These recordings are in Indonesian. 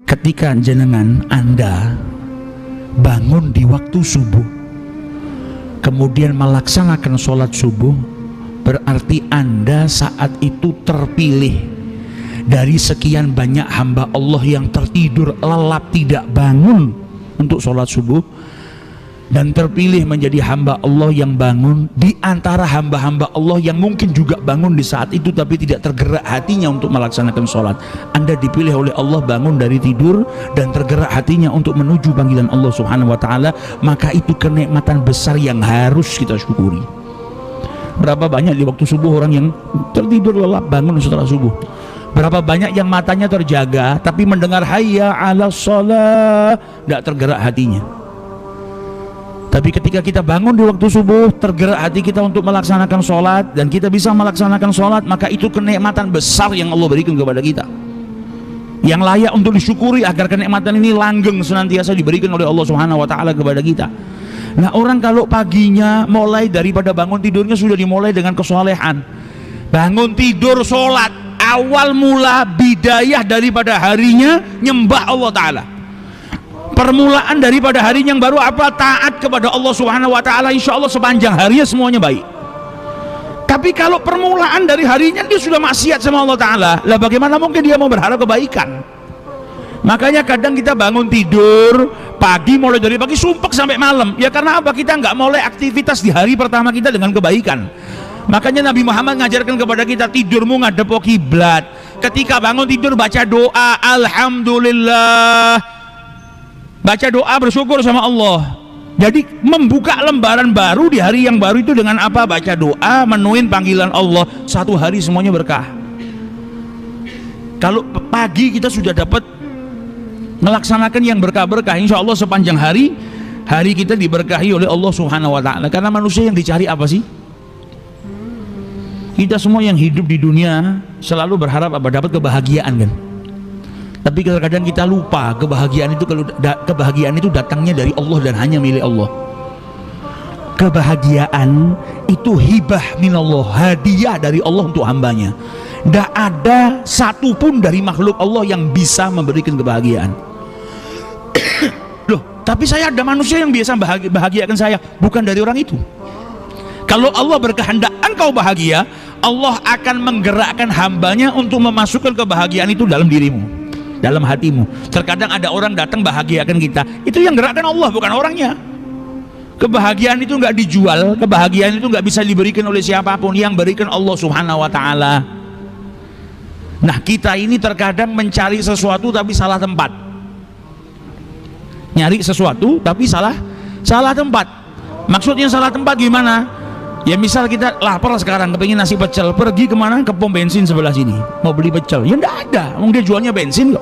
Ketika jenengan Anda bangun di waktu subuh, kemudian melaksanakan sholat subuh, berarti Anda saat itu terpilih dari sekian banyak hamba Allah yang tertidur lelap tidak bangun untuk sholat subuh, dan terpilih menjadi hamba Allah yang bangun di antara hamba-hamba Allah yang mungkin juga bangun di saat itu tapi tidak tergerak hatinya untuk melaksanakan sholat. Anda dipilih oleh Allah bangun dari tidur dan tergerak hatinya untuk menuju panggilan Allah Subhanahu wa ta'ala, maka itu kenikmatan besar yang harus kita syukuri. Berapa banyak di waktu subuh orang yang tertidur lelap bangun setelah subuh? Berapa banyak yang matanya terjaga tapi mendengar hayya 'alas shalah tidak tergerak hatinya? Tapi ketika kita bangun di waktu subuh, tergerak hati kita untuk melaksanakan sholat, dan kita bisa melaksanakan sholat, maka itu kenikmatan besar yang Allah berikan kepada kita, yang layak untuk disyukuri agar kenikmatan ini langgeng senantiasa diberikan oleh Allah Subhanahu wa ta'ala kepada kita. Nah, orang kalau paginya mulai daripada bangun tidurnya sudah dimulai dengan kesolehan, bangun tidur sholat, awal mula bidayah daripada harinya nyembah Allah Ta'ala, permulaan daripada hari yang baru apa? Taat kepada Allah Subhanahu wa ta'ala. Insya Allah sepanjang harinya semuanya baik. Tapi kalau permulaan dari harinya dia sudah maksiat sama Allah Ta'ala, lah bagaimana mungkin dia mau berharap kebaikan? Makanya kadang kita bangun tidur pagi, mulai dari pagi sumpek sampai malam, ya karena apa? Kita nggak mulai aktivitas di hari pertama kita dengan kebaikan. Makanya Nabi Muhammad ngajarkan kepada kita, tidurmu ngadep kiblat. Ketika bangun tidur baca doa alhamdulillah, baca doa bersyukur sama Allah. Jadi membuka lembaran baru di hari yang baru itu dengan apa? Baca doa, menuin panggilan Allah. Satu hari semuanya berkah. Kalau pagi kita sudah dapat melaksanakan yang berkah-berkah, insya Allah sepanjang hari kita diberkahi oleh Allah Subhanahu wa ta'ala. Karena manusia yang dicari apa sih? Kita semua yang hidup di dunia selalu berharap apa? Dapat kebahagiaan, kan? Tapi kadang-kadang kita lupa kebahagiaan itu datangnya dari Allah dan hanya milik Allah. Kebahagiaan itu hibah minallah, hadiah dari Allah untuk hambanya. Tidak ada satupun dari makhluk Allah yang bisa memberikan kebahagiaan. Loh, tapi saya ada manusia yang biasa bahagiakan saya, bukan dari orang itu. Kalau Allah berkehendak engkau bahagia, Allah akan menggerakkan hambanya untuk memasukkan kebahagiaan itu dalam dirimu, dalam hatimu. Terkadang ada orang datang bahagiakan kita, itu yang gerakkan Allah, bukan orangnya. Kebahagiaan itu nggak dijual, kebahagiaan itu nggak bisa diberikan oleh siapapun, yang berikan Allah Subhanahu wa ta'ala. Nah, kita ini terkadang mencari sesuatu tapi salah tempat, nyari sesuatu tapi salah tempat. Maksudnya salah tempat gimana? Ya misal kita lapar sekarang, kepengin nasi pecel, pergi kemana? Ke pom bensin sebelah sini, mau beli pecel, ya enggak ada, dia jualnya bensin kok.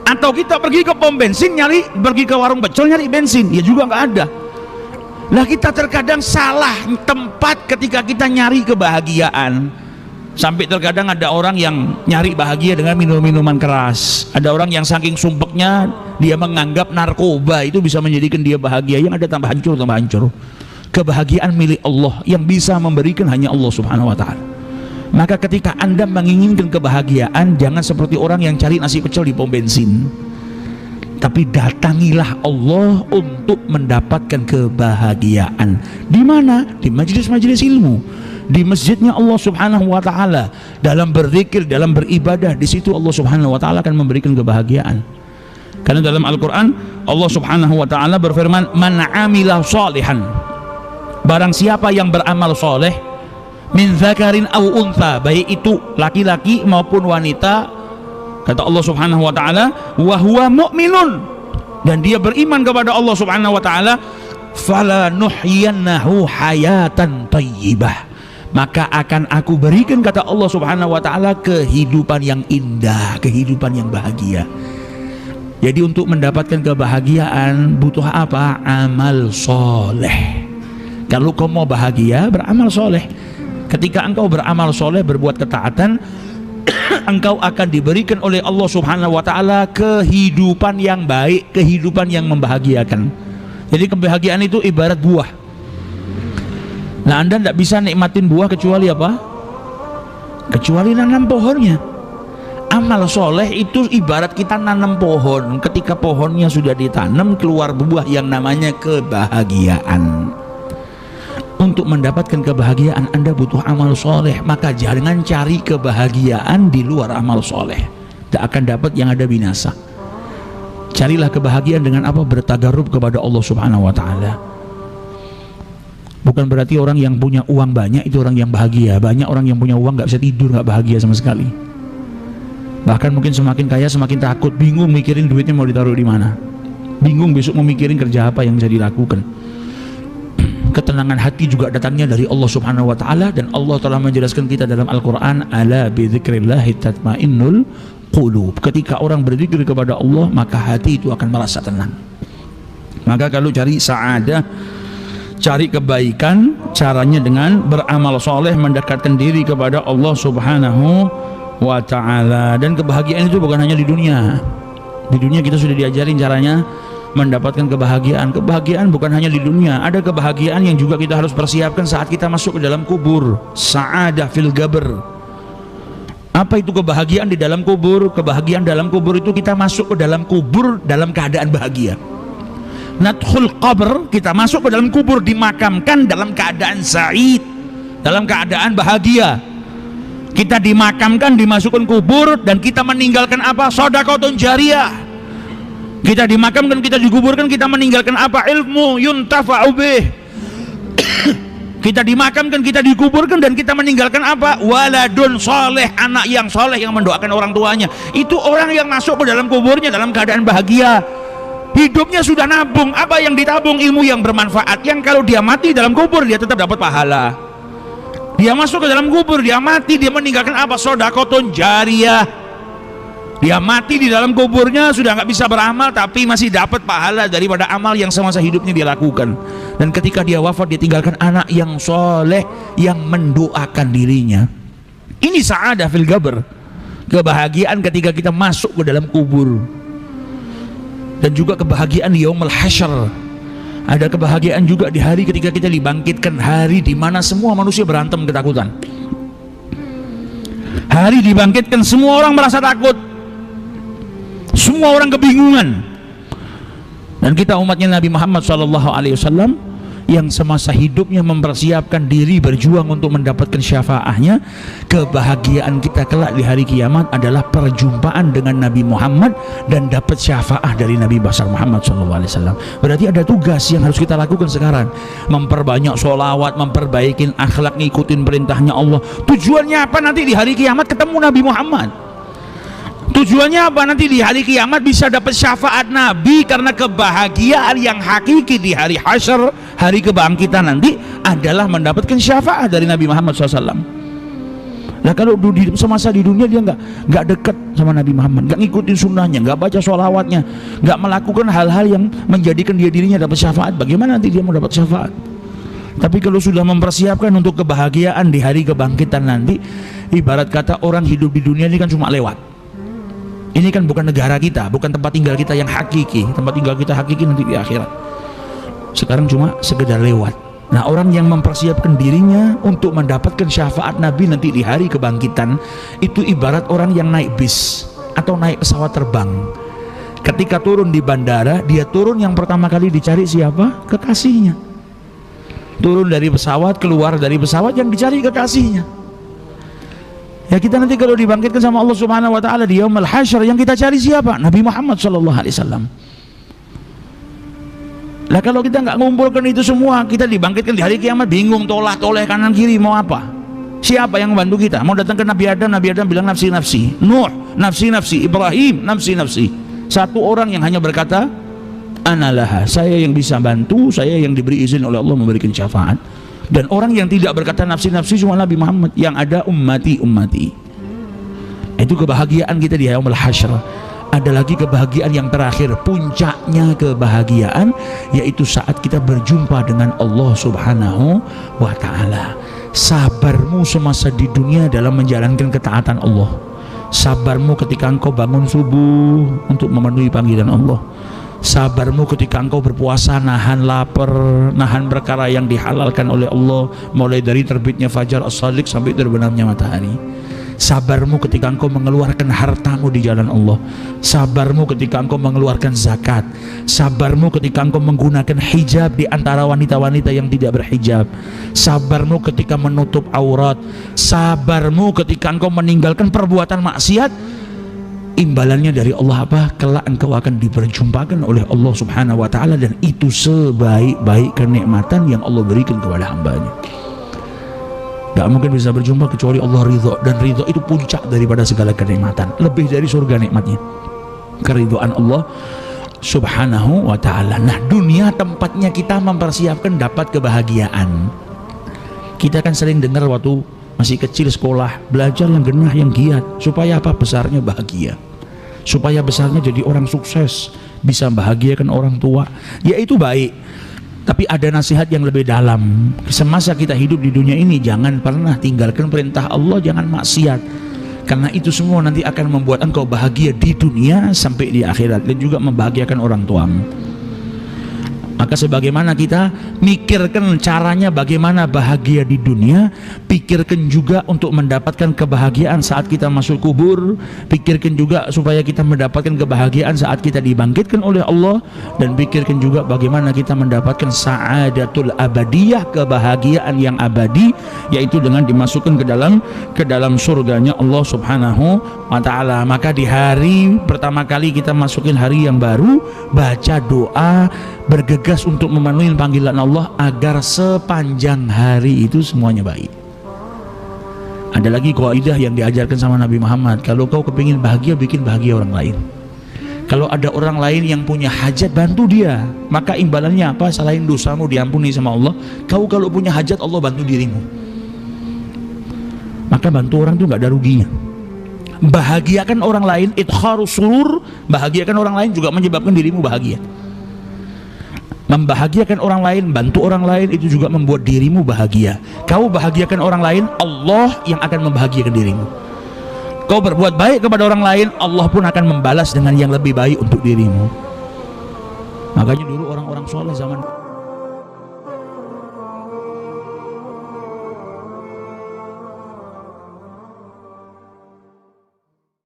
Atau kita pergi ke pom bensin pergi ke warung pecel nyari bensin, ya juga enggak ada. Lah kita terkadang salah tempat ketika kita nyari kebahagiaan. Sampai terkadang ada orang yang nyari bahagia dengan minum-minuman keras. Ada orang yang saking sumpeknya dia menganggap narkoba itu bisa menjadikan dia bahagia, yang ada tambah hancur. Kebahagiaan milik Allah, yang bisa memberikan hanya Allah Subhanahu wa ta'ala. Maka ketika Anda menginginkan kebahagiaan, jangan seperti orang yang cari nasi pecel di pom bensin, tapi datangilah Allah untuk mendapatkan kebahagiaan. Di mana? Di majelis-majelis ilmu, di masjidnya Allah Subhanahu wa ta'ala, dalam berzikir, dalam beribadah. Di situ Allah Subhanahu wa ta'ala akan memberikan kebahagiaan. Karena dalam Al-Quran Allah Subhanahu wa ta'ala berfirman, man amila sholihan, barang siapa yang beramal soleh, min zakarin au untha, baik itu laki-laki maupun wanita, kata Allah Subhanahu wa ta'ala, wa huwa mu'minun, dan dia beriman kepada Allah Subhanahu wa ta'ala, fala nuhyiyannahu hayatan thayyibah, maka akan aku berikan, kata Allah Subhanahu wa ta'ala, kehidupan yang indah, kehidupan yang bahagia. Jadi untuk mendapatkan kebahagiaan butuh apa? Amal soleh. Kalau kau mau bahagia, beramal soleh. Ketika engkau beramal soleh, berbuat ketaatan, engkau akan diberikan oleh Allah Subhanahu wa ta'ala kehidupan yang baik, kehidupan yang membahagiakan. Jadi kebahagiaan itu ibarat buah. Nah, Anda tidak bisa nikmatin buah kecuali apa? Kecuali nanam pohonnya. Amal soleh itu ibarat kita nanam pohon. Ketika pohonnya sudah ditanam, keluar buah yang namanya kebahagiaan. Untuk mendapatkan kebahagiaan Anda butuh amal soleh. Maka jangan cari kebahagiaan di luar amal soleh, tidak akan dapat, yang ada binasa. Carilah kebahagiaan dengan apa? Bertagarub kepada Allah Subhanahu wa ta'ala. Bukan berarti orang yang punya uang banyak itu orang yang bahagia. Banyak orang yang punya uang gak bisa tidur, gak bahagia sama sekali. Bahkan mungkin semakin kaya semakin takut, bingung mikirin duitnya mau ditaruh di mana, bingung besok mau mikirin kerja apa yang bisa dilakukan. Ketenangan hati juga datangnya dari Allah Subhanahu wa ta'ala, dan Allah telah menjelaskan kita dalam Al-Quran, ala bidzikrillahi tatmainnul qulub. Ketika orang berzikir kepada Allah, maka hati itu akan merasa tenang. Maka kalau cari sa'adah, cari kebaikan, caranya dengan beramal soleh, mendekatkan diri kepada Allah Subhanahu wa ta'ala. Dan kebahagiaan itu bukan hanya di dunia. Di dunia kita sudah diajarin caranya mendapatkan kebahagiaan. Kebahagiaan bukan hanya di dunia, ada kebahagiaan yang juga kita harus persiapkan saat kita masuk ke dalam kubur. Sa'adah fil qabr. Apa itu kebahagiaan di dalam kubur? Kebahagiaan dalam kubur itu kita masuk ke dalam kubur dalam keadaan bahagia. Nadkhul qabr, kita masuk ke dalam kubur, dimakamkan dalam keadaan sa'id, dalam keadaan bahagia. Kita dimakamkan, dimasukkan kubur, dan kita meninggalkan apa? Shadaqatun jariyah. Kita dimakamkan, kita dikuburkan, kita meninggalkan apa? Ilmu yuntafa'u bih. Kita dimakamkan, kita dikuburkan, dan kita meninggalkan apa? Waladun soleh, anak yang soleh yang mendoakan orang tuanya. Itu orang yang masuk ke dalam kuburnya dalam keadaan bahagia. Hidupnya sudah nabung. Apa yang ditabung? Ilmu yang bermanfaat, yang kalau dia mati dalam kubur dia tetap dapat pahala. Dia masuk ke dalam kubur, dia mati, dia meninggalkan apa? Shadaqatun jariyah. Dia mati di dalam kuburnya sudah nggak bisa beramal, tapi masih dapat pahala daripada amal yang semasa hidupnya dia lakukan. Dan ketika dia wafat, dia tinggalkan anak yang soleh yang mendoakan dirinya. Ini sa'adah fil qabr, kebahagiaan ketika kita masuk ke dalam kubur. Dan juga kebahagiaan di yaumul hasyr. Ada kebahagiaan juga di hari ketika kita dibangkitkan, hari di mana semua manusia berantem ketakutan. Hari dibangkitkan, semua orang merasa takut, semua orang kebingungan. Dan kita umatnya Nabi Muhammad SAW yang semasa hidupnya mempersiapkan diri berjuang untuk mendapatkan syafaahnya. Kebahagiaan kita kelak di hari kiamat adalah perjumpaan dengan Nabi Muhammad dan dapat syafaah dari Nabi besar Muhammad SAW. Berarti ada tugas yang harus kita lakukan sekarang, memperbanyak sholawat, memperbaiki akhlak, ngikutin perintahnya Allah. Tujuannya apa? Nanti di hari kiamat ketemu Nabi Muhammad. Tujuannya apa? Nanti di hari kiamat bisa dapat syafaat Nabi, karena kebahagiaan yang hakiki di hari hasyr, hari kebangkitan nanti adalah mendapatkan syafaat dari Nabi Muhammad SAW. Nah kalau semasa di dunia dia nggak dekat sama Nabi Muhammad, nggak ngikutin sunnahnya, nggak baca sholawatnya, nggak melakukan hal-hal yang menjadikan dirinya dapat syafaat, bagaimana nanti dia mau dapat syafaat? Tapi kalau sudah mempersiapkan untuk kebahagiaan di hari kebangkitan nanti, ibarat kata orang hidup di dunia ini kan cuma lewat. Ini kan bukan negara kita, bukan tempat tinggal kita yang hakiki. Tempat tinggal kita hakiki nanti di akhirat. Sekarang cuma sekedar lewat. Nah, orang yang mempersiapkan dirinya untuk mendapatkan syafaat Nabi nanti di hari kebangkitan, itu ibarat orang yang naik bis atau naik pesawat terbang. Ketika turun di bandara, dia turun yang pertama kali dicari siapa? Kekasihnya. Turun dari pesawat, keluar dari pesawat, yang dicari kekasihnya. Ya kita nanti kalau dibangkitkan sama Allah Subhanahu wa ta'ala di yaumul hasyr, yang kita cari siapa? Nabi Muhammad SAW. Lah kalau kita nggak ngumpulkan itu semua, kita dibangkitkan di hari kiamat bingung, toleh kanan kiri mau apa? Siapa yang membantu kita? Mau datang ke Nabi Adam bilang nafsi nafsi. Nuh nafsi nafsi. Ibrahim nafsi nafsi. Satu orang yang hanya berkata analah, saya yang bisa bantu, saya yang diberi izin oleh Allah memberikan syafaat. Dan orang yang tidak berkata nafsi-nafsi cuma Nabi Muhammad, yang ada ummati. Itu kebahagiaan kita di yaumul hasyr. Ada lagi kebahagiaan yang terakhir, puncaknya kebahagiaan, yaitu saat kita berjumpa dengan Allah Subhanahu wa ta'ala. Sabarmu semasa di dunia dalam menjalankan ketaatan Allah, sabarmu ketika engkau bangun subuh untuk memenuhi panggilan Allah, sabarmu ketika engkau berpuasa nahan lapar, nahan perkara yang dihalalkan oleh Allah, mulai dari terbitnya fajar as-shadiq sampai terbenamnya matahari. sabarmu ketika engkau mengeluarkan hartamu di jalan Allah, sabarmu ketika engkau mengeluarkan zakat, sabarmu ketika engkau menggunakan hijab di antara wanita-wanita yang tidak berhijab, sabarmu ketika menutup aurat, sabarmu ketika engkau meninggalkan perbuatan maksiat. Imbalannya dari Allah apa? Kelak engkau akan diperjumpakan oleh Allah Subhanahu wa ta'ala, dan itu sebaik-baik kenikmatan yang Allah berikan kepada hambanya. Gak mungkin bisa berjumpa kecuali Allah ridho, dan ridho itu puncak daripada segala kenikmatan, lebih dari surga nikmatnya, keridhaan Allah Subhanahu wa ta'ala. Nah, dunia tempatnya kita mempersiapkan dapat kebahagiaan. Kita kan sering dengar waktu masih kecil sekolah, belajar yang genah, yang giat, supaya apa? Besarnya bahagia, supaya besarnya jadi orang sukses, bisa bahagiakan orang tua. Ya itu baik, tapi ada nasihat yang lebih dalam. Semasa kita hidup di dunia ini, jangan pernah tinggalkan perintah Allah, jangan maksiat, karena itu semua nanti akan membuat engkau bahagia di dunia sampai di akhirat, dan juga membahagiakan orang tuamu. Maka sebagaimana kita mikirkan caranya bagaimana bahagia di dunia, pikirkan juga untuk mendapatkan kebahagiaan saat kita masuk kubur. Pikirkan juga supaya kita mendapatkan kebahagiaan saat kita dibangkitkan oleh Allah, dan pikirkan juga bagaimana kita mendapatkan sa'adatul abadiyah, kebahagiaan yang abadi, yaitu dengan dimasukkan ke dalam surganya Allah Subhanahu wa ta'ala. Maka di hari pertama kali kita masukin hari yang baru, baca doa, bergegas untuk memenuhi panggilan Allah agar sepanjang hari itu semuanya baik. Ada lagi kaidah yang diajarkan sama Nabi Muhammad, kalau kau kepingin bahagia, bikin bahagia orang lain. Kalau ada orang lain yang punya hajat, bantu dia. Maka imbalannya apa? Selain dosamu diampuni sama Allah, kau kalau punya hajat, Allah bantu dirimu. Maka bantu orang itu nggak ada ruginya. Bahagiakan orang lain, idkharus surur, bahagiakan orang lain juga menyebabkan dirimu bahagia. Membahagiakan orang lain, bantu orang lain, itu juga membuat dirimu bahagia. Kau bahagiakan orang lain, Allah yang akan membahagiakan dirimu. Kau berbuat baik kepada orang lain, Allah pun akan membalas dengan yang lebih baik untuk dirimu. Makanya dulu orang-orang soleh zaman